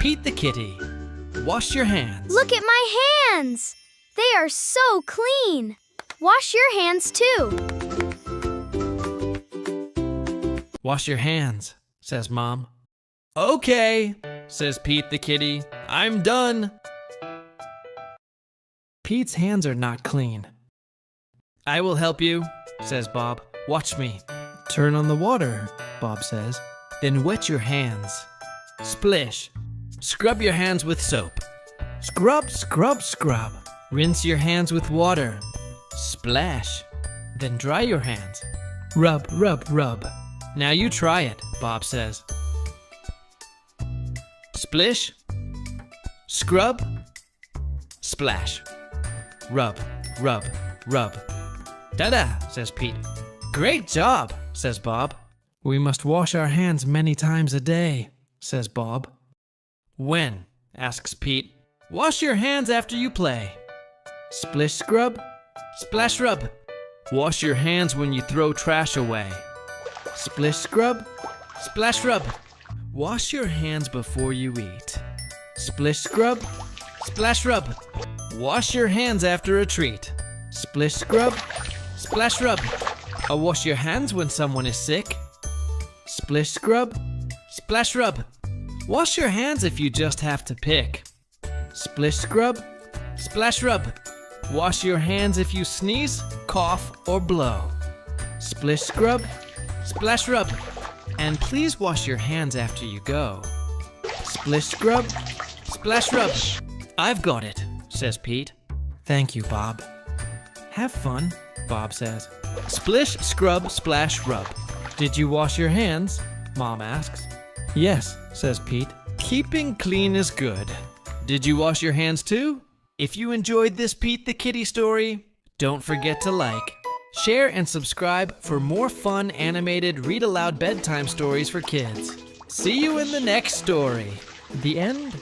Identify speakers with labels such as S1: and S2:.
S1: Pete the kitty. Wash your hands.
S2: Look at my hands! They are so clean. Wash your hands too.
S1: Wash your hands, says Mom. Okay, says Pete the kitty. I'm done. Pete's hands are not clean. I will help you, says Bob. Watch me. Turn on the water, Bob says. Then wet your hands. Splish. Scrub your hands with soap. Scrub, scrub, scrub. Rinse your hands with water. Splash. Then dry your hands. Rub, rub, rub. Now you try it, Bob says. Splish. Scrub. Splash. Rub, rub, rub. Ta-da, says Pete. Great job, says Bob. We must wash our hands many times a day, says Bob. When? Asks Pete. Wash your hands after you play. Splish scrub, splash rub. Wash your hands when you throw trash away. Splish scrub, splash rub. Wash your hands before you eat. Splish scrub, splash rub. Wash your hands after a treat. Splish scrub, splash rub. Wash your hands when someone is sick. Splish scrub, splash rub. Wash your hands if you just have to pick. Splish scrub, splash rub. Wash your hands if you sneeze, cough, or blow. Splish scrub, splash rub. And please wash your hands after you go. Splish scrub, splash rub. I've got it, says Pete. Thank you, Bob. Have fun, Bob says. Splish, scrub, splash, rub. Did you wash your hands? Mom asks. Yes, says Pete. Keeping clean is good. Did you wash your hands too? If you enjoyed this Pete the Kitty story, don't forget to like, share, and subscribe for more fun animated read-aloud bedtime stories for kids. See you in the next story. The end.